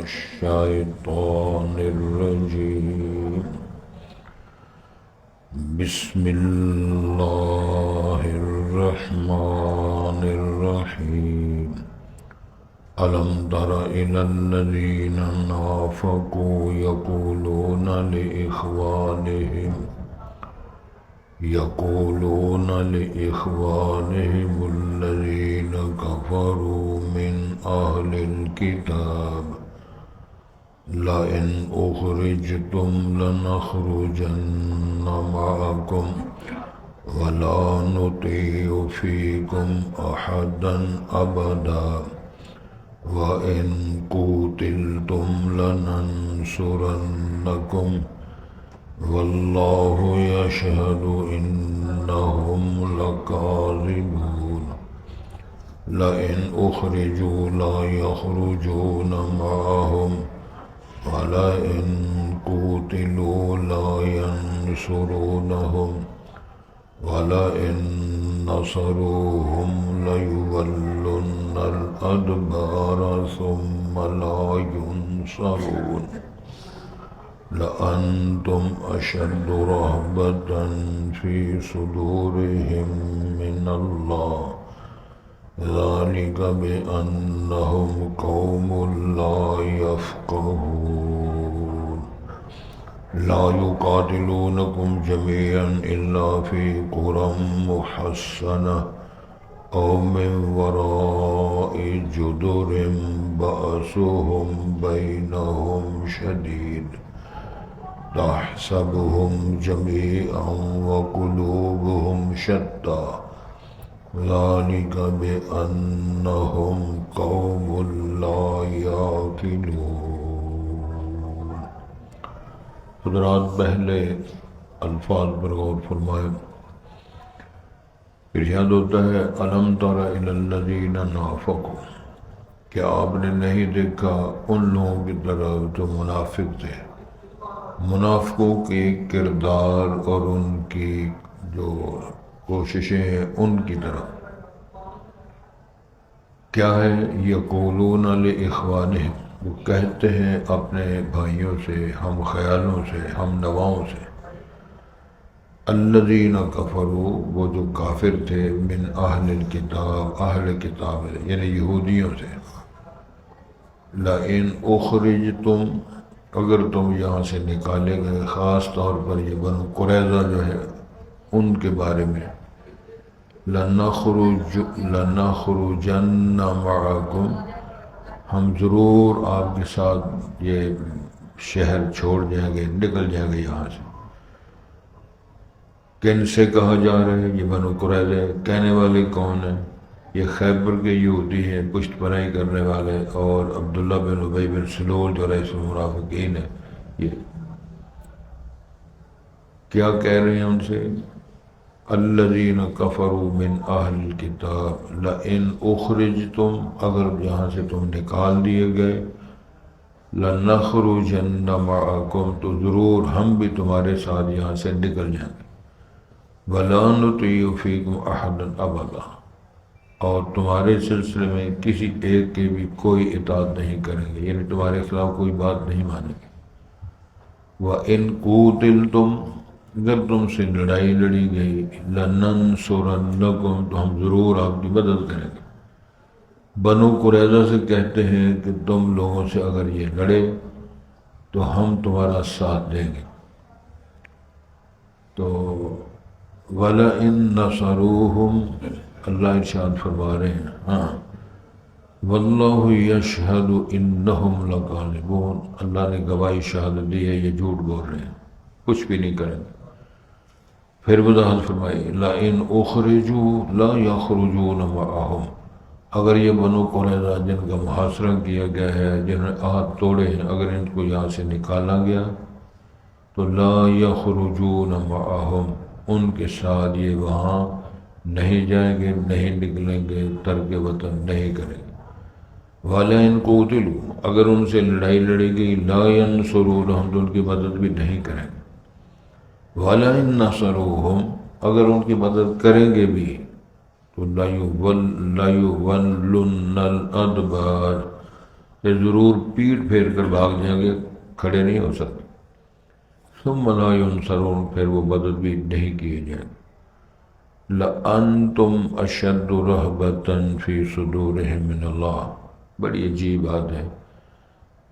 الشيطان الرجيم. بسم الله الرحمن الرحيم. ألم تر إلى الذين نافقوا يقولون لإخوانهم الذين كفروا من أهل الكتاب لئن أخرجتم لنخرجن معكم ولا نطيع فيكم أحدا أبدا وإن قتلتم لننصرنكم والله يشهد إنهم لكاذبون. لئن أخرجوا لا يخرجون معهم ولئن قتلوا لا ينصرونهم ولئن نصروهم ليولن الأدبار ثم لا ينصرون. لأنتم أشد رهبة في صدورهم من الله ذلك بأنهم قوم لا يفقهون. لا يقاتلونكم جميعا إلا في قرى محصنة أو من وراء جدر بأسهم بينهم شديد تحسبهم جميعا وقلوبهم شتى ذلك بأنهم قوم لا يعقلون. حضرات پہلے الفاظ پر غور فرمائے. ارشاد ہوتا ہے ألم تر إلى الذين نافقوا، کیا آپ نے نہیں دیکھا ان لوگوں کی طرف جو منافق تھے. منافقوں کے کردار اور ان کی جو کوششیں ہیں ان کی طرف کیا ہے. یقولون لإخوانہم، وہ کہتے ہیں اپنے بھائیوں سے، ہم خیالوں سے، ہم نواؤں سے. الذین کفروا، وہ جو کافر تھے، من اہل الکتاب، اہل کتاب یعنی یہودیوں سے. لئن اخرجتم، اگر تم یہاں سے نکالے گئے. خاص طور پر یہ بنو قریظہ جو ہے ان کے بارے میں. لنخرجن معکم، ہم ضرور آپ کے ساتھ یہ شہر چھوڑ جائیں گے، نکل جائیں گے یہاں سے. کن سے کہا جا رہا ہے؟ یہ بنو قریظہ. کہنے والے کون ہیں؟ یہ خیبر کے یہودی ہیں، پشت پناہی کرنے والے، اور عبداللہ بن ابی بن سلول جو رئیس المنافقین ہے. یہ کیا کہہ رہے ہیں ان سے؟ الذین کفروا من اہل الکتاب لئن اخرجتم، اگر یہاں سے تم نکال دیے گئے. لنخرجن معکم، تو ضرور ہم بھی تمہارے ساتھ یہاں سے نکل جائیں گے. ولا نطیع فیکم احدا ابدا، اور تمہارے سلسلے میں کسی ایک کی بھی کوئی اطاعت نہیں کریں گے، یعنی تمہارے خلاف کوئی بات نہیں مانیں گے. وَإِن قُوتِلْتُمْ، اگر تم سے لڑائی لڑی گئی. لَنَنْصُرَنَّكُمْ، تو ہم ضرور آپ کی مدد کریں گے. بنو قریظہ سے کہتے ہیں کہ تم لوگوں سے اگر یہ لڑے تو ہم تمہارا ساتھ دیں گے. تو وَلَئِن نَصَرُوهُمْ، اللہ ارشاد فرما رہے ہیں ہاں واللہ یشہد انہم لکاذبون، اللہ نے گواہی شہادت دی ہے یہ جھوٹ بول رہے ہیں، کچھ بھی نہیں کریں گے. پھر وضاحت فرمائی لئن اخرجوا لا یخرجون معہم، اگر یہ بنو قریظہ جن کا محاصرہ کیا گیا ہے، جنہوں نے عہد توڑے ہیں، اگر ان کو یہاں سے نکالا گیا تو لا یخرجون معہم، ان کے ساتھ یہ وہاں نہیں جائیں گے، نہیں نکلیں گے، ترک وطن نہیں کریں گے. وَلَئِن قُوتِلُوا، اگر ان سے لڑائی لڑے گی. لَا يَنْصُرُونَهُمْ، تو ان کی مدد بھی نہیں کریں گے. وَلَئِن نَصَرُوهُمْ، اگر ان کی مدد کریں گے بھی تو لَيُوَلُّنَّ الْأَدْبَارَ، کہ ضرور پیٹ پھیر کر بھاگ جائیں گے، کھڑے نہیں ہو سکتے۔ ثم لا ینصرون، پھر وہ مدد بھی نہیں کیے جائیں گے۔ لَأَنْتُمْ أَشَدُّ رَهْبَةً فِي صُدُورِهِم مِّنَ اللَّهِ، بڑی عجیب بات ہے،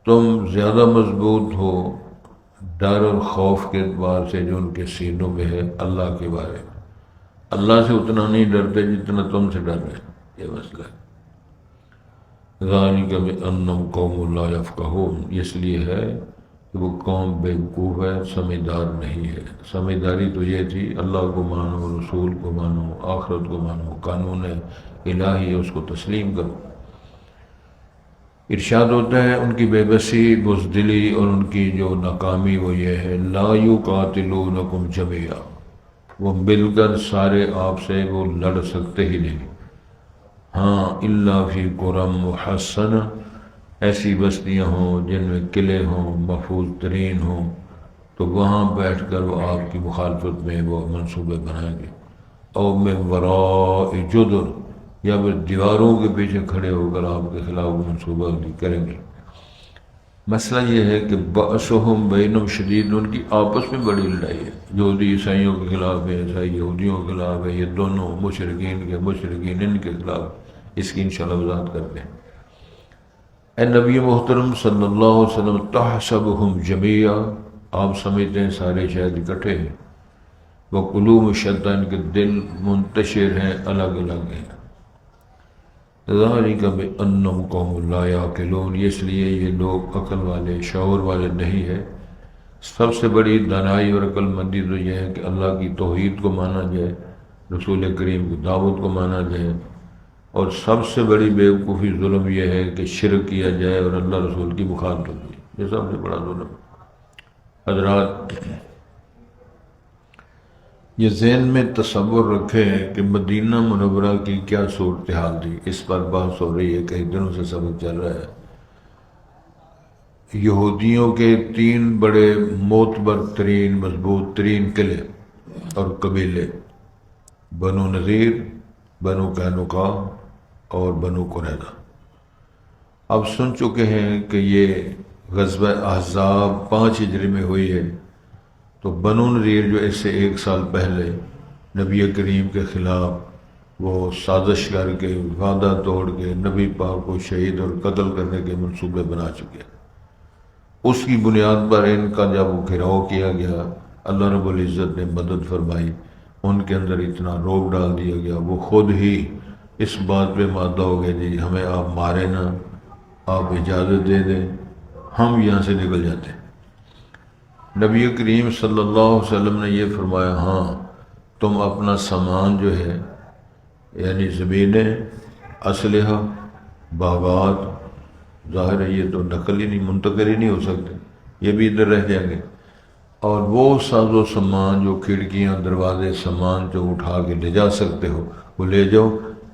تم زیادہ مضبوط ہو ڈر اور خوف کے اعتبار سے جو ان کے سینوں میں ہے اللہ کے بارے میں، اللہ سے اتنا نہیں ڈرتے جتنا تم سے ڈر رہے، یہ مسئلہ ہے۔ ذَلِكَ بِأَنَّهُمْ قَوْمٌ لَا يَفْقَهُونَ، اس لیے ہے کہ وہ قوم بیوقوف ہے، سمجھدار نہیں ہے۔ سمجھداری تو یہ تھی اللہ کو مانو، رسول کو مانو، آخرت کو مانو، قانون الہی ہے اس کو تسلیم کرو۔ ارشاد ہوتا ہے ان کی بے بسی، بزدلی اور ان کی جو ناکامی وہ یہ ہے، لا یقاتلونکم جمیعا، وہ مل کر سارے آپ سے وہ لڑ سکتے ہی نہیں، ہاں الا فی قری محصنہ، ایسی بستیاں ہوں جن میں قلعے ہوں محفوظ ترین ہوں، تو وہاں بیٹھ کر وہ آپ کی مخالفت میں وہ منصوبے بنائیں گے، اور من وراء جدر، یا پھر دیواروں کے پیچھے کھڑے ہو کر آپ کے خلاف منصوبہ بندی کریں گے۔ مسئلہ یہ ہے کہ بأسہم بینہم شدید، ان کی آپس میں بڑی لڑائی ہے، یہودی عیسائیوں کے خلاف ہے، عیسائی یہودیوں کے خلاف ہے، یہ دونوں مشرکین ان کے خلاف، اس کی انشاءاللہ وضاحت کرتے ہیں۔ اے نبی محترم صلی اللہ علیہ وسلم، تحسبہم جمیعا، آپ سمجھتے ہیں سارے شاید اکٹھے ہیں، وقلوب شتیٰ، ان کے دل منتشر ہیں، الگ الگ ہیں۔ ذالک بأنہم قوم لا یعقلون، اس لیے یہ لوگ عقل والے شعور والے نہیں ہے۔ سب سے بڑی دانائی اور عقل مندی تو یہ ہے کہ اللہ کی توحید کو مانا جائے، رسول کریم کی دعوت کو مانا جائے، اور سب سے بڑی بیوقوفی ظلم یہ ہے کہ شرک کیا جائے اور اللہ رسول کی مخالفت کی، یہ سب سے بڑا ظلم ہے۔ حضرات، یہ ذہن میں تصور رکھیں کہ مدینہ منورہ کی کیا صورتحال تھی، اس پر بحث ہو رہی ہے، کئی دنوں سے سبق چل رہا ہے۔ یہودیوں کے 3 بڑے معتبر ترین مضبوط ترین قلعے اور قبیلے، بنو نذیر، بنو قینقاع اور بنو قریظہ، اب سن چکے ہیں کہ یہ غزوہ احزاب 5 ہجری میں ہوئی ہے، تو بنو نذیر جو اس سے 1 سال پہلے نبی کریم کے خلاف وہ سازش کر کے وعدہ توڑ کے نبی پاک کو شہید اور قتل کرنے کے منصوبے بنا چکے، اس کی بنیاد پر ان کا جب وہ گھراؤ کیا گیا، اللہ رب العزت نے مدد فرمائی، ان کے اندر اتنا روب ڈال دیا گیا، وہ خود ہی اس بات پہ مادہ ہو گئے، جی ہمیں آپ مارے نہ، آپ اجازت دے دیں، ہم یہاں سے نکل جاتے ہیں۔ نبی کریم صلی اللہ علیہ وسلم نے یہ فرمایا، ہاں تم اپنا سامان جو ہے، یعنی زمینیں، اسلحہ، باغات، ظاہر ہے یہ تو نقل ہی نہیں، منتقل ہی نہیں ہو سکتے، یہ بھی ادھر رہ جائیں گے، اور وہ ساز و سامان جو کھڑکیاں دروازے سامان جو اٹھا کے لے جا سکتے ہو وہ لے جاؤ،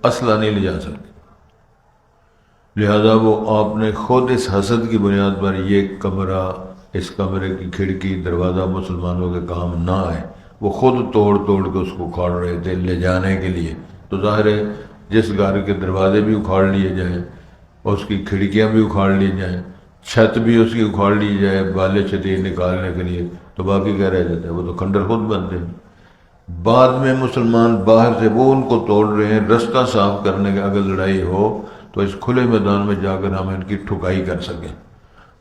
اسلحہ نہیں لے جا سکتے۔ لہذا وہ آپ نے خود اس حسد کی بنیاد پر یہ کمرہ، اس کمرے کی کھڑکی دروازہ مسلمانوں کے کام نہ آئے، وہ خود توڑ توڑ کے اس کو اکھاڑ رہے تھے لے جانے کے لیے۔ تو ظاہر ہے جس گھر کے دروازے بھی اکھاڑ لیے جائیں، اس کی کھڑکیاں بھی اکھاڑ لی جائیں، چھت بھی اس کی اکھاڑ لی جائے بالے چھتیر نکالنے کے لیے، تو باقی کیا رہ جاتا ہے؟ وہ تو کھنڈر خود بنتے ہیں۔ بعد میں مسلمان باہر سے وہ ان کو توڑ رہے ہیں، رستہ صاف کرنے کے، اگر لڑائی ہو تو اس کھلے میدان میں جا کر ہم ان کی ٹھکائی کر سکیں۔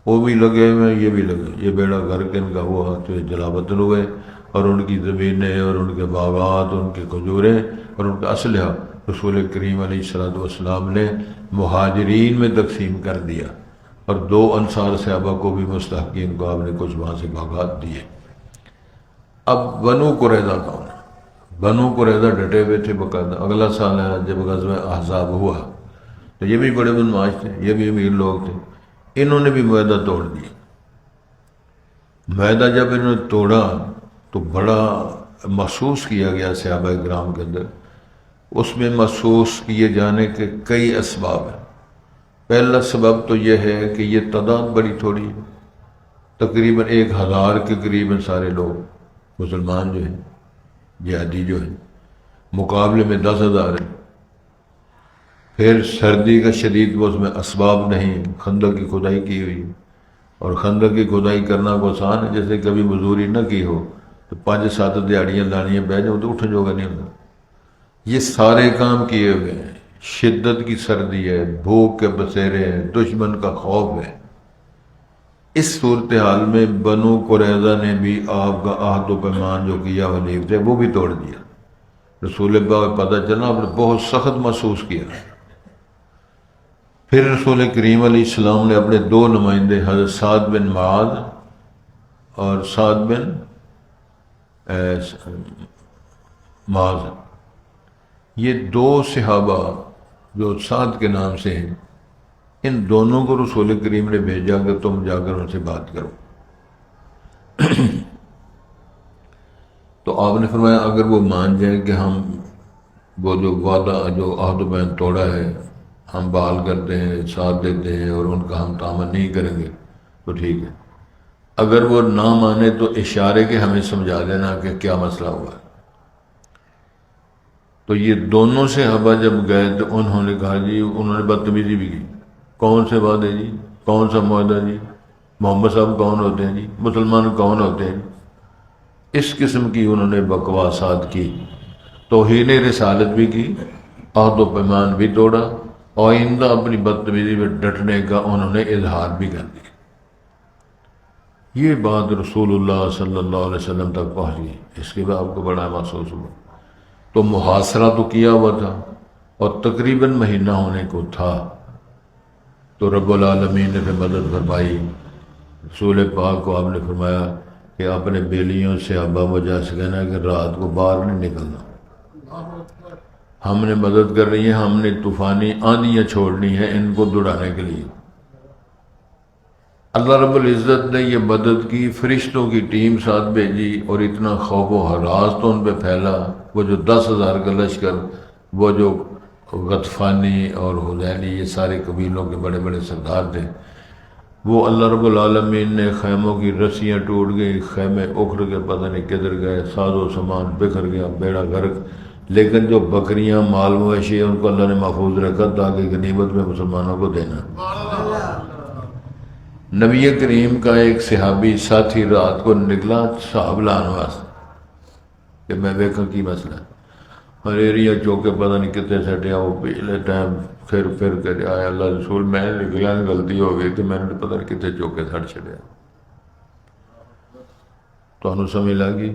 وہ بھی لگے ہوئے، یہ بھی لگے، یہ بیڑا گھر کے ان کا ہوا تو یہ جلا وطن ہوئے، اور ان کی زمینیں اور ان کے باغات، ان کے کھجوریں اور ان کا اسلحہ رسول کریم علیہ السلام نے مہاجرین میں تقسیم کر دیا، اور 2 انصار صحابہ کو بھی مستحقین کو آپ نے کچھ وہاں سے باغات دیے۔ اب بنو قریظہ کون ہے؟ بنو قریظہ ڈٹے ہوئے تھے باقاعدہ، اگلا سال ہے جب غزوہ احزاب ہوا تو یہ بھی بڑے بدمعاش تھے، یہ بھی امیر لوگ تھے، انہوں نے بھی معاہدہ توڑ دیا۔ معاہدہ جب انہوں نے توڑا تو بڑا محسوس کیا گیا صحابہ کرام کے اندر، اس میں محسوس کیے جانے کے کئی اسباب ہیں۔ پہلا سبب تو یہ ہے کہ یہ تعداد بڑی تھوڑی ہے، تقریباً 1000 کے قریب سارے لوگ مسلمان جو ہیں، جہادی جو ہیں، مقابلے میں 10,000 ہیں۔ پھر سردی کا شدید وہ اس میں اسباب نہیں، خندق کی کھدائی کی ہوئی، اور خندق کی کھدائی کرنا کو آسان ہے، جیسے کبھی مزدوری نہ کی ہو تو 5-7 دیہڑیاں لانیاں بہ جاؤ تو اٹھ جوگا نہیں ہوتا۔ یہ سارے کام کیے ہوئے ہیں، شدت کی سردی ہے، بھوک کے بسیرے ہیں، دشمن کا خوف ہے۔ اس صورتحال میں بنو قریظہ نے بھی آپ کا عہد و پیمان جو کیا حلیف تھے وہ بھی توڑ دیا۔ رسول پاک پتہ چلا آپ نے بہت سخت محسوس کیا۔ پھر رسول کریم علیہ السلام نے اپنے 2 نمائندے حضرت سعد بن معاذ اور سعد بن معاذ، یہ 2 صحابہ جو سعد کے نام سے ہیں، ان دونوں کو رسول کریم نے بھیجا کہ تم جا کر ان سے بات کرو۔ تو آپ نے فرمایا اگر وہ مان جائیں کہ ہم وہ جو وعدہ جو عہد و بیان توڑا ہے ہم بحال کرتے ہیں، ساتھ دیتے ہیں اور ان کا ہم تعامل نہیں کریں گے تو ٹھیک ہے، اگر وہ نہ مانے تو اشارے کے ہمیں سمجھا دینا کہ کیا مسئلہ ہوا ہے۔ تو یہ دونوں صحابہ جب گئے تو انہوں نے کہا جی، انہوں نے بدتمیزی بھی کی، کون سے وعدے جی، کون سا معاہدہ جی، محمد صاحب کون ہوتے ہیں جی، مسلمان کون ہوتے ہیں، اس قسم کی انہوں نے بکواسات کی، توہین رسالت بھی کی، عہد و پیمان بھی توڑا، اور آئندہ اپنی بدتمیزی میں ڈٹنے کا انہوں نے اظہار بھی کر دیا۔ یہ بات رسول اللہ صلی اللہ علیہ وسلم تک پہنچ گئی، اس کے بعد آپ کو بڑا محسوس ہوا۔ تو محاصرہ تو کیا ہوا تھا اور تقریباً مہینہ ہونے کو تھا، تو رب العالمین نے پھر مدد فرمائی۔ رسول پاک کو آپ نے فرمایا کہ اپنے بیلیوں سے ابا وجہ سے کہنا کہ رات کو باہر نہیں نکلنا، ہم نے مدد کر رہی ہے، ہم نے طوفانی آندیاں چھوڑنی ہیں ان کو دوڑانے کے لیے۔ اللہ رب العزت نے یہ مدد کی، فرشتوں کی ٹیم ساتھ بھیجی، اور اتنا خوف و ہراس تو ان پہ پھیلا، وہ جو 10,000 کا لشکر، وہ جو غطفانی اور حذیلی یہ سارے قبیلوں کے بڑے بڑے سردار تھے، وہ اللہ رب العالمین نے خیموں کی رسیاں ٹوٹ گئی، خیمے اکھڑ کے پتہ نہیں کدھر گئے، ساز و سامان بکھر گیا، بیڑا غرق، لیکن جو بکریاں مال مویشی ان کو اللہ نے محفوظ رکھا تاکہ غنیمت میں مسلمانوں کو دینا۔ نبی کریم کا ایک صحابی ساتھی رات کو نکلا صحاب لان واسطے کہ میں دیکھا کی مسئلہ ہے، اور ایریا چوکے پتہ نہیں کتنے سٹیا، وہ پچھلے ٹائم پھر کے آیا اللہ رسول میں نکلا، غلطی ہو گئی تھی، میں نے پتہ نہیں کتنے چوکے سٹ چڑیا۔ تو انہوں سمجھ لگی،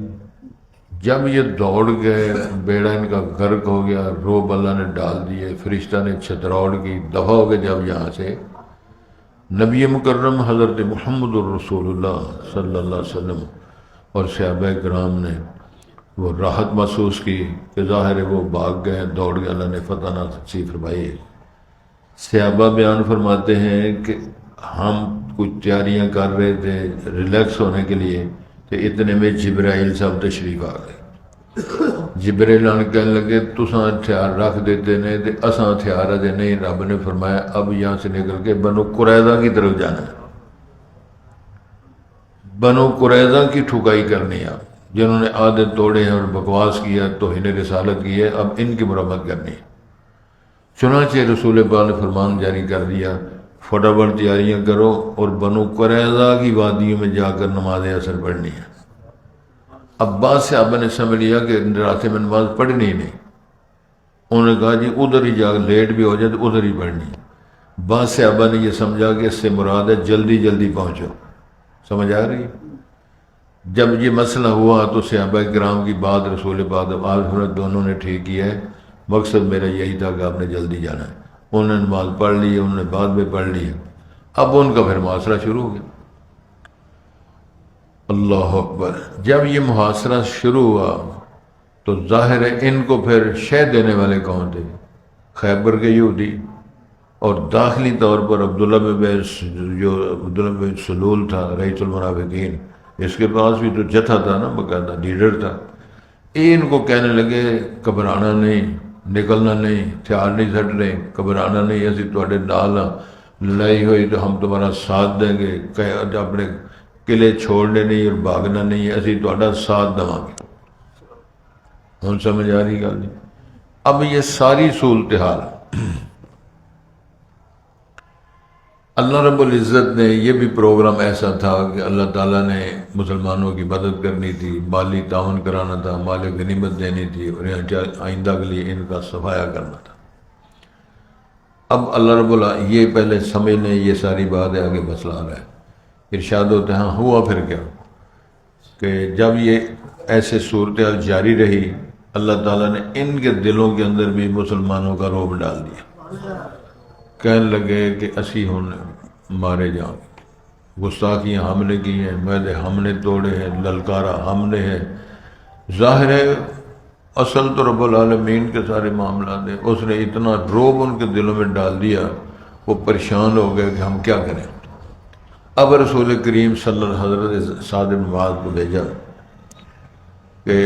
جب یہ دوڑ گئے بیڑا ان کا غرق ہو گیا، روب اللہ نے ڈال دیے، فرشتہ نے چھتروڑ کی، دفع ہو گئے جب یہاں سے، نبی مکرم حضرت محمد الرسول اللہ صلی اللہ علیہ وسلم اور صحابہ کرام نے وہ راحت محسوس کی کہ ظاہر ہے وہ بھاگ گئے، دوڑ گئے، اللہ نے فتح نصیب فرمائی۔ صحابہ بیان فرماتے ہیں کہ ہم کچھ تیاریاں کر رہے تھے ریلیکس ہونے کے لیے، تو اتنے میں جبرائیل صاحب تشریف آ گئے۔ جبرائیل آن کہنے لگے تساں ہتھیار رکھ دیتے نے تے اساں ہتھیار دے نہیں، رب نے فرمایا اب یہاں سے نکل کے بنو قریظہ کی طرف جانا ہے، بنو قریظہ کی ٹھکائی کرنی ہے، جنہوں نے عہد توڑے ہیں اور بکواس کیا، توہین رسالت کی ہے، اب ان کی مرمت کرنی ہے۔ چنانچہ رسول پاک نے فرمان جاری کر دیا فٹافٹ تیاریاں کرو اور بنو قریظہ کی وادیوں میں جا کر نماز عصر پڑھنی ہے۔ عباس صاحب نے سمجھ لیا کہ راستے میں نماز پڑھنی ہی نہیں، انہوں نے کہا جی ادھر ہی جا لیٹ بھی ہو جائے تو ادھر ہی پڑھنی ہے۔ بعض صحابہ نے یہ سمجھا کہ اس سے مراد ہے جلدی جلدی پہنچو، سمجھ آ رہی؟ جب یہ مسئلہ ہوا تو صحابہ کرام کی بات رسول پاک دونوں نے ٹھیک کیا ہے، مقصد میرا یہی تھا کہ آپ نے جلدی جانا ہے۔ انہوں نے نماز پڑھ لی ہے، انہوں نے بعد میں پڑھ لی ہے، اب ان کا پھر محاصرہ شروع ہو گیا۔ اللہ اکبر۔ جب یہ محاصرہ شروع ہوا تو ظاہر ہے ان کو پھر شہ دینے والے کون تھے؟ خیبر کے یہودی، اور داخلی طور پر عبداللہ بن سلول تھا رئیس المنافقین، اس کے پاس بھی تو جتھا تھا نا، باقاعدہ لیڈر تھا۔ ان کو کہنے لگے گھبرانا نہیں، نکلنا نہیں، ہتھیار نہیں سٹ رہے، گھبرانا نہیں، اسی تواڈے نال ہاں، لڑائی ہوئی تو ہم تمہارا ساتھ دیں گے، اپنے قلعے چھوڑنے نہیں اور بھاگنا نہیں، اسی تواڈا ساتھ دواں گے۔ ہن سمجھ آ رہی گل نہیں؟ اب یہ ساری صورتحال اللہ رب العزت نے یہ بھی پروگرام ایسا تھا کہ اللہ تعالیٰ نے مسلمانوں کی مدد کرنی تھی، مالی تعاون کرانا تھا، مال غنیمت دینی تھی، اور آئندہ کے لیے ان کا صفایا کرنا تھا۔ اب اللہ رب العزت یہ پہلے سمجھ لیں، یہ ساری بات ہے، آگے مسئلہ آ رہا ہے۔ ارشاد ہوتے ہیں ہوا پھر کیا کہ جب یہ ایسے صورتحال جاری رہی، اللہ تعالیٰ نے ان کے دلوں کے اندر بھی مسلمانوں کا رعب ڈال دیا۔ کہنے لگے کہ اسی ہوں مارے جاؤں گے، گستاخیاں ہم نے کی ہیں، معاہدے ہم نے توڑے ہیں، للکارا ہم نے ہے۔ ظاہر ہے اصل تو رب العالمین کے سارے معاملات ہیں، اس نے اتنا رعب ان کے دلوں میں ڈال دیا، وہ پریشان ہو گئے کہ ہم کیا کریں۔ اب رسول کریم صلی اللہ علیہ وسلم حضرت سعد بن معاذ کو بھیجا کہ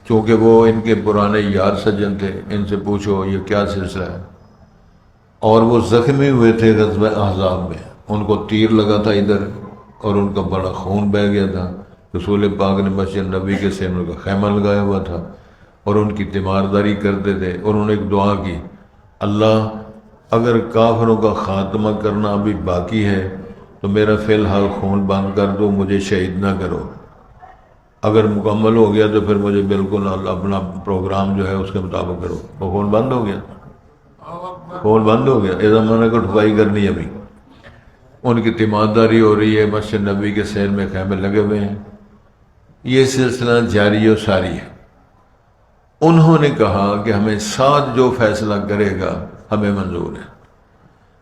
چونکہ وہ ان کے پرانے یار سجن تھے، ان سے پوچھو یہ کیا سلسلہ ہے۔ اور وہ زخمی ہوئے تھے غزوہ احزاب میں، ان کو تیر لگا تھا ادھر اور ان کا بڑا خون بہہ گیا تھا۔ رسول پاک نے مسجد نبی کے سامنے کا خیمہ لگایا ہوا تھا اور ان کی تیمارداری کرتے تھے، اور انہوں نے ایک دعا کی، اللہ اگر کافروں کا خاتمہ کرنا ابھی باقی ہے تو میرا فی الحال خون بند کر دو، مجھے شہید نہ کرو، اگر مکمل ہو گیا تو پھر مجھے بالکل اپنا پروگرام جو ہے اس کے مطابق کرو۔ وہ خون بند ہو گیا، خون بند ہو گیا، اس زمانے کو ٹھپائی کرنی ابھی۔ ان کی تیمارداری ہو رہی ہے، مسجد نبی کے سین میں خیمے لگے ہوئے ہیں، یہ سلسلہ جاری و ساری ہے۔ انہوں نے کہا کہ ہمیں ساتھ جو فیصلہ کرے گا ہمیں منظور ہے۔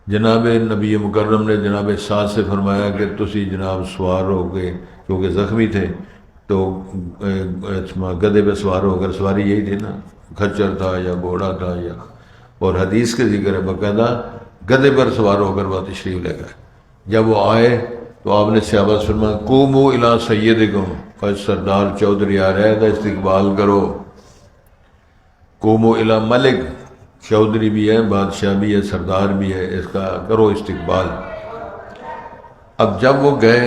جناب نبی مکرم نے جناب سعد سے فرمایا کہ تسی جناب سوار ہو گئے، کیونکہ زخمی تھے تو گدھے پہ سوار ہو کر، سواری یہی تھی نا، کھچر تھا یا گھوڑا تھا، یا اور حدیث کے ذکر ہے باقاعدہ گدھے پر سوار ہو کر وہ تشریف لے گئے۔ جب وہ آئے تو آپ نے صحابہ سے فرمایا قوموا الی سیدکم، اور سردار چودھری آ رہے کا استقبال کرو۔ قوموا الی ملک، چودھری بھی ہے، بادشاہ بھی ہے، سردار بھی ہے، اس کا کرو استقبال۔ اب جب وہ گئے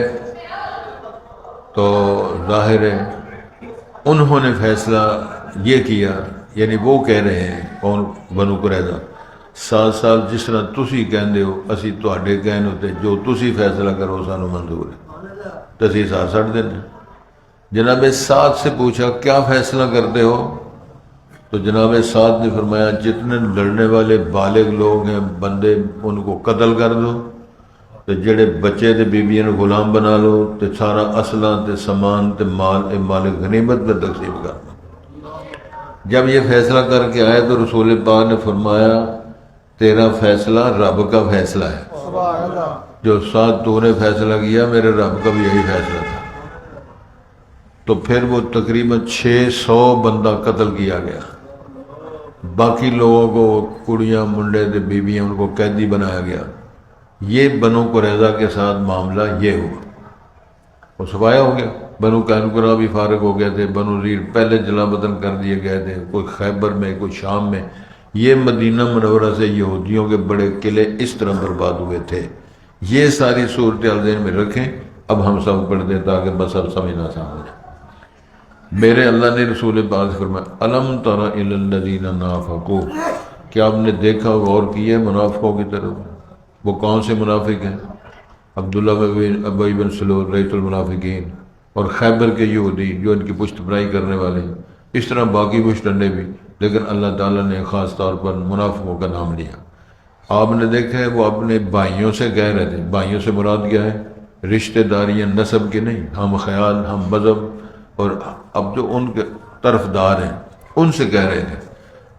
تو ظاہر ہے انہوں نے فیصلہ یہ کیا، یعنی وہ کہہ رہے ہیں کون، بنو قریظہ، ساتھ ساتھ جس طرح تسی کہندے ہو اسی تواڈے کہن ہوتے، جو تسی فیصلہ کرو سانو منظور ہے، تسی ساتھ سڑ دینا۔ جناب سعد سے پوچھا کیا فیصلہ کرتے ہو؟ تو جناب سعد نے فرمایا جتنے لڑنے والے بالغ لوگ ہیں بندے ان کو قتل کر دو، تے جڑے بچے تے بیبیاں غلام بنا لو، تے سارا اسلحہ تے سامان تے مال غنیمت میں تقسیم کر دو۔ جب یہ فیصلہ کر کے آئے تو رسول پاک نے فرمایا تیرا فیصلہ رب کا فیصلہ ہے، جو ساتھ تو نے فیصلہ کیا میرے رب کا بھی یہی فیصلہ تھا۔ تو پھر وہ تقریباً 600 بندہ قتل کیا گیا، باقی لوگوں کو کڑیاں منڈے تے بیویاں ان کو قیدی بنایا گیا۔ یہ بنو قریظہ کے ساتھ معاملہ یہ ہوا، وہ صفایا ہو گیا۔ بنو قینقاع بھی فارغ ہو گئے تھے، بنو نذیر پہلے جلا وطن کر دیے گئے تھے، کوئی خیبر میں کوئی شام میں۔ یہ مدینہ منورہ سے یہودیوں کے بڑے قلعے اس طرح برباد ہوئے تھے۔ یہ ساری صورتحال ذہن میں رکھیں، اب ہم سب پڑھ دیں تاکہ بس اب سمجھنا سامنے۔ میرے اللہ نے رسول پاک سے فرمایا الم تر الی الذین نافقوا، کیا آپ نے دیکھا غور کیا منافقوں کی طرف؟ وہ کون سے منافق ہیں؟ عبداللہ بن ابی بن سلول رئیس المنافقین، اور خیبر کے یہودی جو ان کی پشت پرائی کرنے والے ہیں، اس طرح باقی پشت ڈنڈے بھی، لیکن اللہ تعالیٰ نے خاص طور پر منافقوں کا نام لیا۔ آپ نے دیکھا ہے وہ اپنے بھائیوں سے کہہ رہے تھے، بھائیوں سے مراد کیا ہے؟ رشتہ داریاں نسب کے نہیں، ہم خیال، ہم مذہب، اور اب جو ان کے طرفدار ہیں ان سے کہہ رہے تھے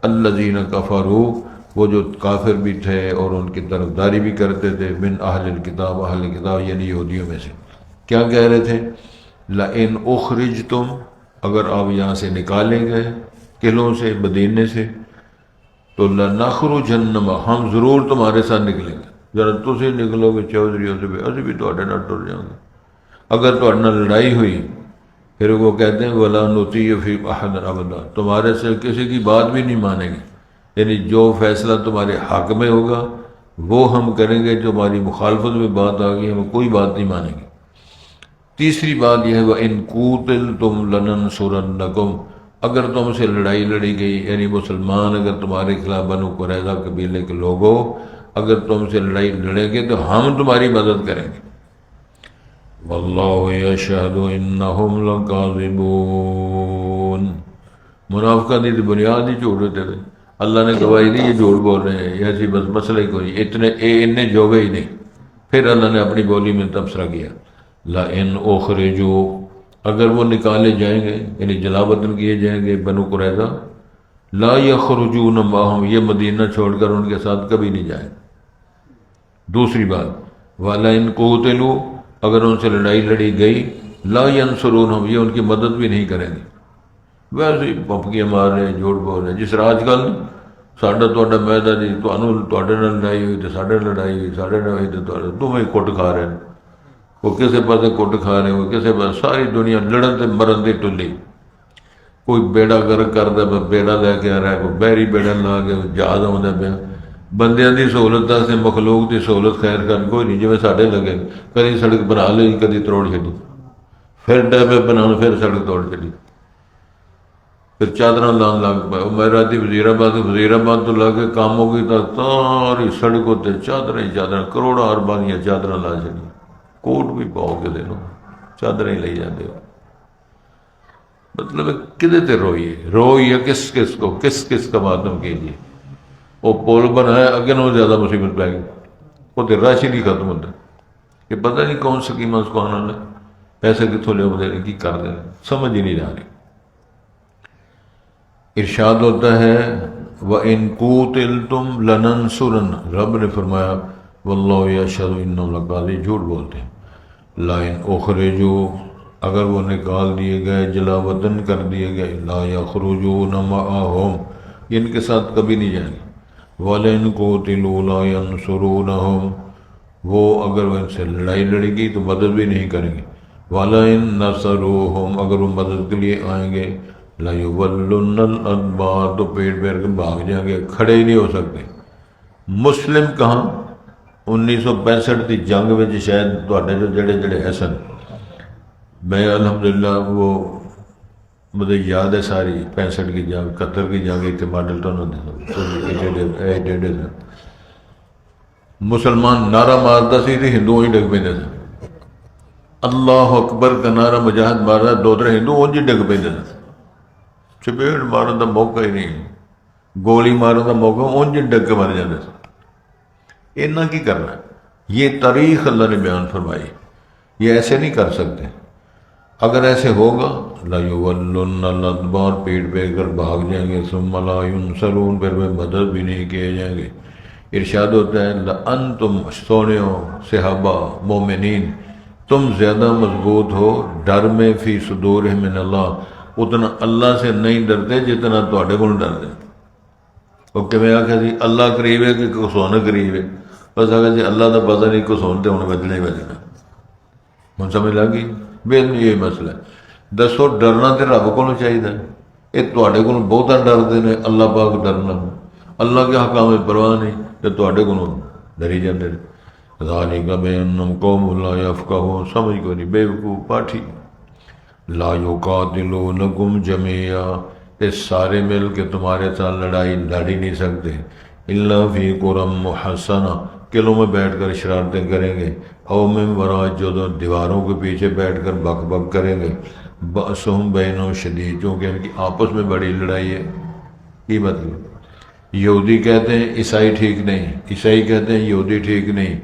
الذین کفروا، وہ جو کافر بھی تھے اور ان کی طرفداری بھی کرتے تھے، من اہل الکتاب، اہل کتاب یعنی یہودیوں میں سے، کیا کہہ رہے تھے؟ لئن اخرجتم، اگر آپ یہاں سے نکالیں گئے قلعوں سے، مدینے سے، تو لنخرجن، ہم ضرور تمہارے ساتھ نکلیں گے، ذرا تسی نکلو گے چودھریوں سے بھی، اسی بھی تواڈے نال ٹر جاؤں گے۔ اگر تواڈے نال لڑائی ہوئی پھر وہ کہتے ہیں وَلَا نُطِيعُ فِي أَحَدٍ أَبَدًا، تمہارے سے کسی کی بات بھی نہیں مانیں گے، یعنی جو فیصلہ تمہارے حق میں ہوگا وہ ہم کریں گے، جو ہماری مخالفت میں بات آ گئی ہم کوئی بات نہیں مانیں گے۔ تیسری بات یہ ہے وَإِن قُوتِلْتُمْ لَنَنصُرَنَّكُمْ، اگر تم سے لڑائی لڑی گئی، یعنی مسلمان اگر تمہارے خلاف بنو قریظہ قبیلے کے لوگوں اگر تم سے لڑائی لڑیں گے تو ہم تمہاری مدد کریں گے۔ واللہ یشہد انہم لکاذبون، منافقہ دی بنیاد ہی جھوٹ ہوتے ہوئے اللہ نے گواہی دی یہ جھوٹ بول رہے ہیں، یہ ایسی بس مسئلہ ہی کوئی اتنے جوگے ہی نہیں۔ پھر اللہ نے اپنی بولی میں تبصرہ کیا، لئن اخرجوا، اگر وہ نکالے جائیں گے یعنی جلا وطن کیے جائیں گے بنو قریظہ، لا یخرجون معہم، یہ مدینہ چھوڑ کر ان کے ساتھ کبھی نہیں جائیں۔ دوسری بات، وَلَئِن قُوتِلُوا، اگر ان سے لڑائی لڑی گئی، لا ینصرونہم، یہ ان کی مدد بھی نہیں کریں گے۔ ویسے ہی پپکیاں مار رہے ہیں، جھوٹ بول رہے ہیں، جس طرح آج کل ساڈا تہاڈا میدا جی تواڈے نال لڑائی ہوئی تو ساڈے نال لڑائی ہوئی، ساڈے نال ہوئی تو تمہیں کٹ کھا رہے ہیں، وہ کسے پاسے کٹ کھا رہے ہیں، وہ کسے پاس، ساری دنیا لڑن تے مرن دی ٹلی۔ کوئی بیڑا گرک کردا پیا، بیڑا لے کے آ رہا ہے، کوئی بحری بیڑا لا کے جہاز آوندا پیا۔ بندیاں دی سہولت سے مخلوق دی سہولت خیر کر کوئی نہیں، جویں ساڈے لگے کدی سڑک بنا لئی کدی توڑ چھڈی، پھر ڈبے بناؤ پھر سڑک توڑ چھڈی، پھر چادراں لان لگ پائے۔ میں راتی وزیر آباد تو لا کے کاموں کی تک ساری سڑکوں تے چادراں ہی چادراں، کروڑاں ارباں دیاں چادراں لا چھڈی، کوٹ بھی پاؤ کے دنوں چادراں ہی لئی جاندے ہو۔ مطلب کدے تے روئیے کس کو، کس کا ماتم کیجیے۔ وہ پول بنایا اگے نوں زیادہ مصیبت پہ گئی، وہ تو رش ہی نہیں ختم ہوتا، کہ پتہ نہیں کون سکیمیں اس کو آنا ہے، پیسے کتوں لے دے رہے، کی کر دے رہے، سمجھ ہی نہیں جا رہی۔ ارشاد ہوتا ہے وَإِن قُوتِلْتُمْ لَنَنْصُرَنَّ، رب نے فرمایا وَاللَّهُ يَشْهَدُ إِنَّهُمْ لَكَاذِبُونَ، جھوٹ بولتے ہیں۔ لَئِنْ أُخْرِجُوا، اگر وہ نکال دیے گئے، جلا وطن کر دیے گئے، لا يَخْرُجُونَ مَعَهُمْ، ان کے ساتھ کبھی نہیں جائیں گے۔ وَلَئِنْ قُوتِلُوا لَا يَنْصُرُونَهُمْ، وہ اگر وہ ان سے لڑائی لڑے گی تو مدد بھی نہیں کریں گے۔ وَلَئِنْ نَصَرُوهُمْ، اگر وہ مدد کے لیے آئیں گے، لَيُوَلُّنَّ الْأَدْبَارَ، تو پیٹ پھیر کے بھاگ جائیں گے، کھڑے ہی نہیں ہو سکتے۔ مسلم کہاں 1965 کی جنگ میں شاید تواڈے جو جڑے حسن، میں الحمدللہ وہ مجھے یاد ہے ساری 65 کی جنگ، 71 کی جنگ اتنے ماڈل ٹاؤن ہوتے مسلمان نعرہ مارتا سی تو ہندو ہی ڈگ پہ سن، اللہ اکبر کا نعرہ مجاہد مارا، دو تر ہندو انج ہی ڈگ پہ سن، چپیڑ مارن کا موقع ہی نہیں، گولی مارن کا موقع انج ڈگ کے مر جاتے سن۔ اتنا کی کرنا، یہ تاریخ اللہ نے بیان فرمائی، یہ ایسے نہیں کر سکتے۔ اگر ایسے ہوگا لَيُوَلُّنَّ الْأَدْبَارَ، پیٹ پہ کر بھاگ جائیں گے، ثُمَّ لَا يُنْصَرُونَ، پھر میں مدد بھی نہیں کیے جائیں گے۔ ارشاد ہوتا ہے لَأَنْتُمْ، سونیو صحابہ مومنین، تم زیادہ مضبوط ہو ڈر میں، فی صدورہم من اللہ، اتنا اللہ سے نہیں ڈرتے جتنا تواڈے کول ڈرتے۔ وہ کیویں آکھیا سی اللہ قریب ہے کہ کسون قریب ہے، بس آگے جی اللہ دا پتہ نہیں، کسون تے ہن بچنا ہی بچنا۔ ہن سمجھ لگ گئی؟ بالکل یہ مسئلہ ہے۔ دسو ڈرنا تے رب کو چاہیے، یہ تواڈے کول بہتا ڈردے نے، اللہ پاک ڈرنا، اللہ کے حکام میں پرواہ نہیں، تے تواڈے کول ڈری جاندے نے۔ ذالک بأنہم قوم لا یفقہون، سمجھ کوئی نہیں، بیوقوف پاٹھی۔ لا یقاتلونکم جمیعا، یہ سارے مل کے تمہارے ساتھ لڑائی لڑ ہی نہیں سکتے، الا فی قرى محصنہ، قلعوں میں بیٹھ کر شرارتیں کریں گے، او من وراء جدر، دیواروں کے پیچھے بیٹھ کر بک بک کریں گے، بأسہم بینہم شدید، چونکہ ان کی آپس میں بڑی لڑائی ہے۔ یہ مطلب یہودی کہتے ہیں عیسائی ٹھیک نہیں، عیسائی کہتے ہیں یہودی ٹھیک نہیں،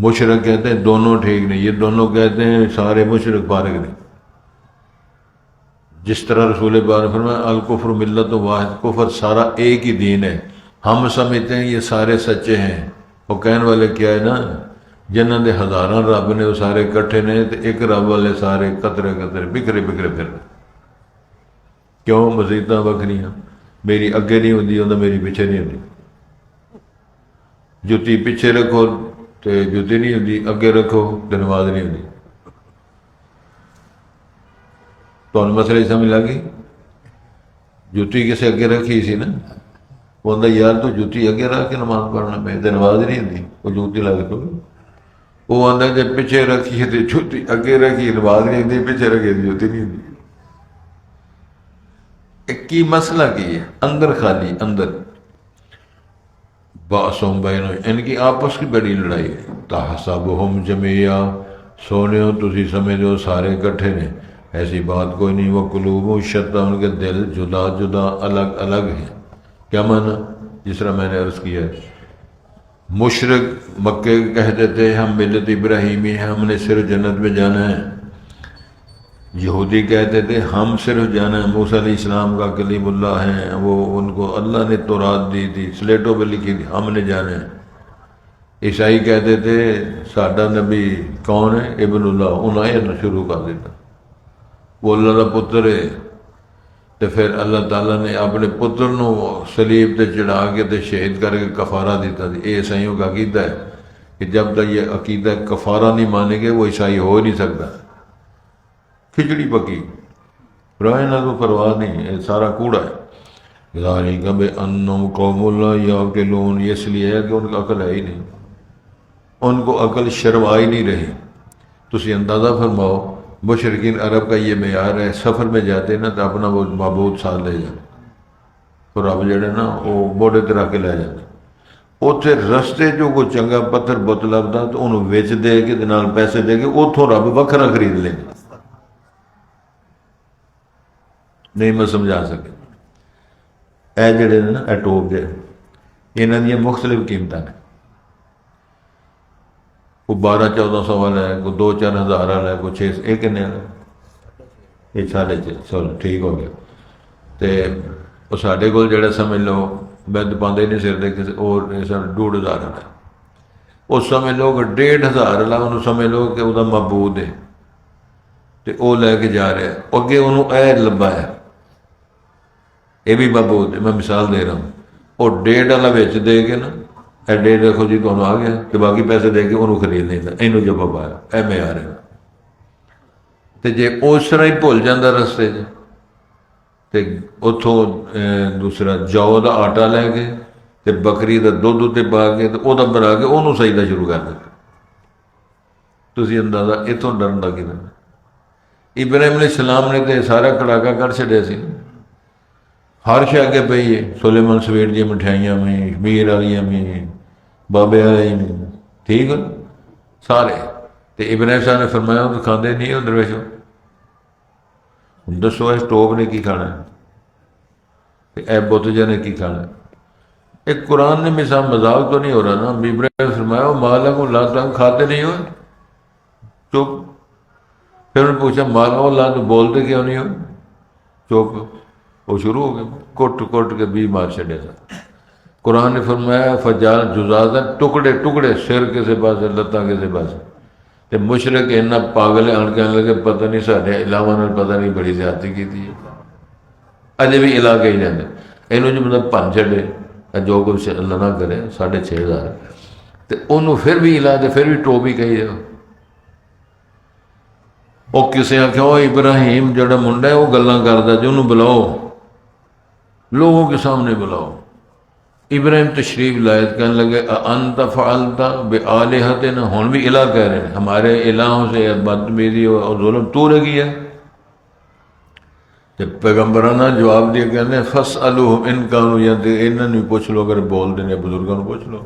مشرک کہتے ہیں دونوں ٹھیک نہیں، یہ دونوں کہتے ہیں سارے مشرک فارغ نہیں۔ جس طرح رسول پاک نے فرمایا الکفر ملت واحد، کفر سارا ایک ہی دین ہے، ہم سمجھتے ہیں یہ سارے سچے ہیں، وہ کہنے والے کیا ہے نا، جنہوں نے ہزاراں رب نے وہ سارے کٹھے نے، تو ایک رب والے سارے قطرے قطرے بکھرے بکھرے پھر۔ کیوں؟ مسیتاں بکھریاں، میری اگے نہیں ہوندی تو میری پیچھے نہیں ہوندی، جتی پیچھے رکھو تو جتی نہیں ہوندی، اگے رکھو تو نماز نہیں ہوندی۔ تو مسئلہ سمجھ لگی؟ جتی کسے اگے رکھی سی نا، وہ آندا یار تو جتی اگے رکھ کے نماز پڑھنا، میں تو نماز نہیں ہوندی، وہ جوتی لگ تو وہ آندا جب پیچھے رکھی ہے تو جوتی اگے رکھی نماز نہیں ہوندی، پیچھے رکھی تو جوتی نہیں ہوندی۔ ایک کی مسئلہ کی ہے، اندر خالی اندر باسوں بین ان کی آپس کی بڑی لڑائی ہے. تحسبہم جمیعا سونے ہو تسی سمجھ ہو سارے کٹھے نے، ایسی بات کوئی نہیں. وقلوبہم شتیٰ ان کے دل جدا جدا الگ الگ ہیں. کیا معنی؟ جس طرح میں نے عرض کیا ہے، مشرک مکے کہتے تھے ہم ملت ابراہیمی ہیں، ہم نے صرف جنت میں جانا ہے. یہودی کہتے تھے ہم صرف جانا ہے، موسیٰ علیہ السلام کا کلیم اللہ ہیں، وہ ان کو اللہ نے تورات دی تھی، سلیٹوں پہ لکھی تھی، ہم نے جانا ہے. عیسائی کہتے تھے ساڈا نبی کون ہے؟ ابن اللہ. انہیں شروع کر دیتا وہ اللہ کا پتر ہے. تو پھر اللہ تعالیٰ نے اپنے پتر نو صلیب تے چڑھا کے تے شہید کر کے کفارہ دیتا تھی. یہ عیسائیوں کا عقیدہ ہے کہ جب تک یہ عقیدہ کفارہ نہیں مانیں گے وہ عیسائی ہو نہیں سکتا. کھچڑی پکی رائے نہ تو پرواہ نہیں، یہ سارا کوڑا ہے. ذالک بأنہم قوم لا یعقلون، یہ اس لیے ہے کہ ان کو عقل ہے ہی نہیں، ان کو عقل شرم ہی نہیں رہی. تسی اندازہ فرماؤ مشرقین عرب کا یہ معیار ہے، سفر میں جاتے نا تو اپنا وہ معبود ساتھ لے جاتے، تو رب جڑے نا وہ موڑے تے رکھ کے لے جاتے. اتنے رستے جو کوئی چنگا پتھر بت لبدا تو انہوں ویچ دے کے تے نال پیسے دے کے اتوں رب وکھرا خرید لیں گے. نہیں میں سمجھا سکے. اے جڑے نا اے ٹوپ جے انہاں دی مختلف قیمتاں نے، کوئی 1200-1400 والا ہے، کوئی 2-4 ہزار والا ہے، کوئی 6 ایک کنے والا ہے، یہ 6.5 چلو ٹھیک ہو گیا. تے وہ ساڈے کول جڑا سمجھ لو بند پاندے نہیں سر دے کسی اور 2,500 والا ہے، اس سمجھ لو کہ 1,500 والا انہوں سمجھ لو کہ وہ معبود ہے. تے وہ لے کے جا رہا ہے اگے انہوں اے لبا ہے، یہ بھی معبود ہے. میں مثال دے رہا ہوں، وہ 1.5 والا بیچ دے کے نا اے 1.5 دیکھو جی تمہیں آ گیا، تو باقی پیسے دے کے انہوں خرید لینا. اینوں جواب آیا اے معیار ہے. تو جے اس طرح ہی بھول جاندہ رستے چ تے اتوں دوسرا جو دا آٹا لے کے تے بکری دا دودھ اتنے پا کے تے وہ بنا کے انہوں سجدہ شروع کر دیتا. تسی اندازہ اتوں ڈرن دا کدھر. ابراہیم علیہ السلام نے تے سارا کڑاکا کر چھڑیا سی، ہر شے اگے پئی ہے. سلیمان سویٹ دی مٹھائیاں میں، میر والیاں میں، بابے والے میں، ٹھیک ہے سارے. تے ابراہیم صاحب نے فرمایا تو کھاندے نہیں ہو درویشو، دسو اس ٹوپ نے کی کھانا ہے، اے بت جا نے کی کھانا ہے. ایک قرآن نے مثال مذاق تو نہیں ہو رہا نا. ابراہیم نے فرمایا مالک اللہ تعالیٰ کھاتے نہیں ہو، چپ. پھر انہوں نے پوچھا مالک اللہ تو بولتے کیوں نہیں ہو، چپ. وہ شروع ہو گئے کٹ کٹ کے 20 مار چڑھے تھا. قرآن نے فرمایا فجال جزازن، ٹکڑے ٹکڑے، سر کسے پاسے لتاں کسے پاسے. تے مشرک اینا پاگل آن کے آنے لگے پتہ نہیں سارے علاوہ نے پتہ نہیں بڑی زیادتی کی تھی، اجے بھی علاقہ ہی جانے. اینوں جو مطلب پن چھڑے جو کچھ اللہ نہ کرے 6,500 تے انہوں پھر بھی علا دے پھر بھی ٹوپ ہی کہی جاؤ. وہ کسے آ کہ ابراہیم جڑا منڈا ہے وہ گلاں کردا جو انہوں بلاؤ، لوگوں کے سامنے بلاؤ. ابراہیم تشریف لائے کہنے لگے انت فعلت بآلہتنا، ہون بھی الہ کہہ رہے ہیں ہمارے الہوں سے بدتمیزی اور ظلم تو نے کیا. جب پیغمبرانہ جواب دیا کہنے فاسألوہم ان کانوا ینطقون، انہوں نے پوچھ لو اگر بول دینے بزرگوں نے پوچھ لو.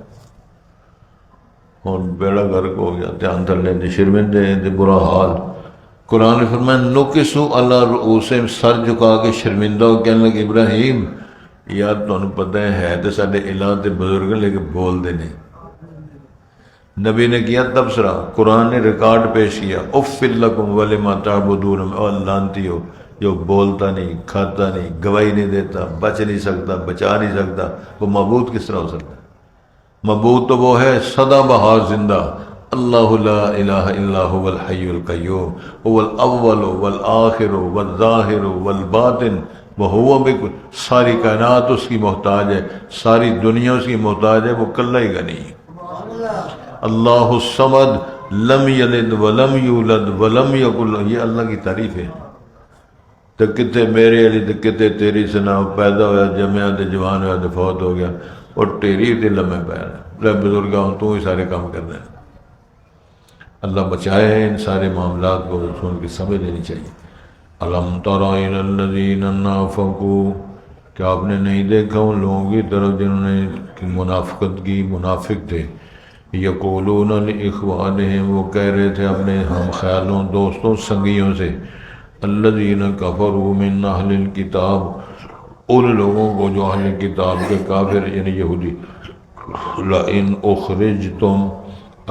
ہون بیڑا گرک ہو گیا، دھیان تر لیں شرمندے برا حال. قرآن نے فرمایا نکسو علی رؤوسہم، سر جھکا کے شرمندہ ہو کہنے لگے ابراہیم یار تمہیں پتہ ہے تو سارے الہ تے بزرگ لیکن بول دے نہیں. نبی نے کیا تبصرہ، قرآن نے ریکارڈ پیش کیا اف لکم ولما تعبدون، اور لانتی ہو جو بولتا نہیں، کھاتا نہیں، گواہی نہیں دیتا، بچ نہیں سکتا، بچا نہیں سکتا، وہ معبود کس طرح ہو سکتا ہے؟ معبود تو وہ ہے سدا بہار زندہ، اللہ لا الہ الا هو الحی القیوم، هو الاول والآخر والظاہر والباطن وہو بکل، ساری کائنات اس کی محتاج ہے، ساری دنیا اس کی محتاج ہے، وہ کلہ ہی غنی ہے. اللہ الصمد لم یلد ولم یولد ولم یکن له، یہ اللہ کی تعریف ہے. تو کتے میرے علی تو کتے تیری سنا، پیدا ہوا جمعہ تے جوان ہوا تے فوت ہو گیا، اور تیری تے لمحے پیر لے بزرگاں تو ہی سارے کام کر رہے ہیں. اللہ بچائے ان سارے معاملات کو سن کے سمجھ لینی چاہیے. الم تر الی الذین نافقوا، کہ آپ نے نہیں دیکھا ان لوگوں کی طرف جنہوں نے منافقت کی، منافق تھے، یقولون لاخوانہم، وہ کہہ رہے تھے اپنے ہم خیالوں، دوستوں، سنگیوں سے، الذین کفروا من اہل الکتاب، ان لوگوں کو جو اہل کتاب کے کافر یعنی یہودی، لئن اخرجتم،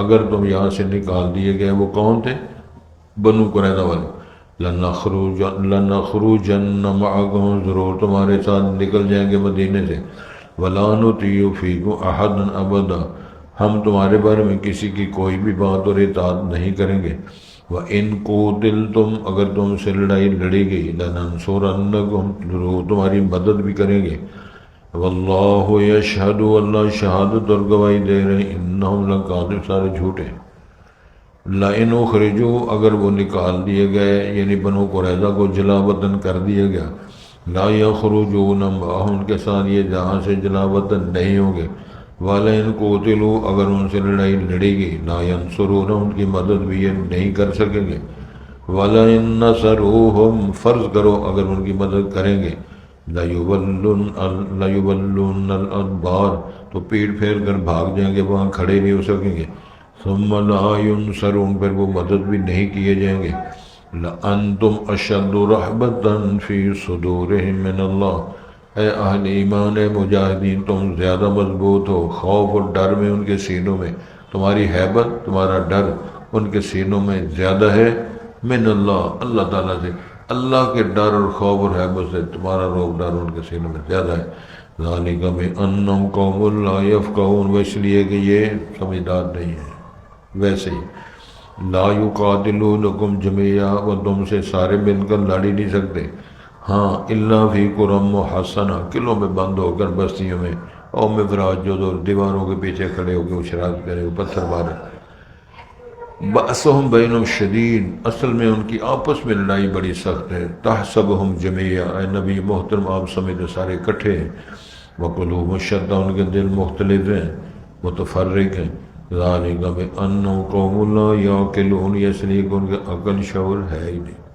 اگر تم یہاں سے نکال دیے گئے، وہ کون تھے؟ بنو قریظہ والے، لنخرجن معکم، ضرور تمہارے ساتھ نکل جائیں گے مدینے سے، ولا نطیع فیکم احدا ابدا، ہم تمہارے بارے میں کسی کی کوئی بھی بات اور اطاعت نہیں کریں گے، وَإِن قُوتِلْتُمْ، اگر تم سے لڑائی لڑی گئی، لَنَنصُرَنَّكُمْ، ضرور تمہاری مدد بھی کریں گے، واللہ یشہد، اللہ شہادت اور گواہی دے رہے ہیں، انہم لکاذب، سارے جھوٹے۔ لَإِنْ اُخْرِجُوا، اگر وہ نکال دیے گئے یعنی بنو قریظہ کو جلا وطن کر دیا گیا، لا یخرجون معہم، ان کے ساتھ یہ جہاں سے جلا وطن نہیں ہوں گے، وَلَئِنْ قُوتِلُوا، اگر ان سے لڑائی لڑی گئی، لا ینصرون، ان کی مدد بھی یہ نہیں کر سکیں گے، وَلَئِنْ نَصَرُوهُمْ، فرض کرو اگر ان کی مدد کریں گے، لَيُوَلُّنَّ الْأَدْبَارَ، تو پیٹ پھیر کر بھاگ جائیں گے، وہاں کھڑے نہیں ہو سکیں گے، ثُمَّ لَا يُنْصَرُونَ، پھر وہ مدد بھی نہیں کیے جائیں گے، لَأَنْتُمْ أَشَدُّ رَحْبَةً فِي صُدُورِهِمْ مِنَ اللَّهِ، اے اہل ایمان، اے مجاہدین، تم زیادہ مضبوط ہو خوف اور ڈر میں ان کے سینوں میں، تمہاری ہیبت، تمہارا ڈر ان کے سینوں میں زیادہ ہے، من اللہ، اللہ تعالیٰ سے، اللہ کے ڈر اور خوف اور حیبت سے تمہارا روب ڈر ان کے سینوں میں زیادہ ہے، ذالک بأنہم قوم لا یفقہون، وہ اس لیے کہ یہ سمجھدار نہیں ہے، ویسے ہی لا یقاتلونکم جمیعا، وہ تم سے سارے مل کر لڑ ہی نہیں سکتے، ہاں الا فی قری محصنہ، قلعوں میں بند ہو کر، بستیوں میں، او میں فراج جو دور دیواروں کے پیچھے کھڑے ہو کے وہ شرارت کرے، وہ پتھر مارے، بأسہم بینہم شدید، اصل میں ان کی آپس میں لڑائی بڑی سخت ہے، تحسبہم جمیعا، اے نبی محترم آپ سمجھتے سارے اکٹھے ہیں، وقلوبہم شتیٰ، ان کے دل مختلف ہیں، متفرق ہیں، ذالک بأنہم قوم لا یعقلون، یہ اس لیے کہ ان کے عقل شعور ہے ہی نہیں۔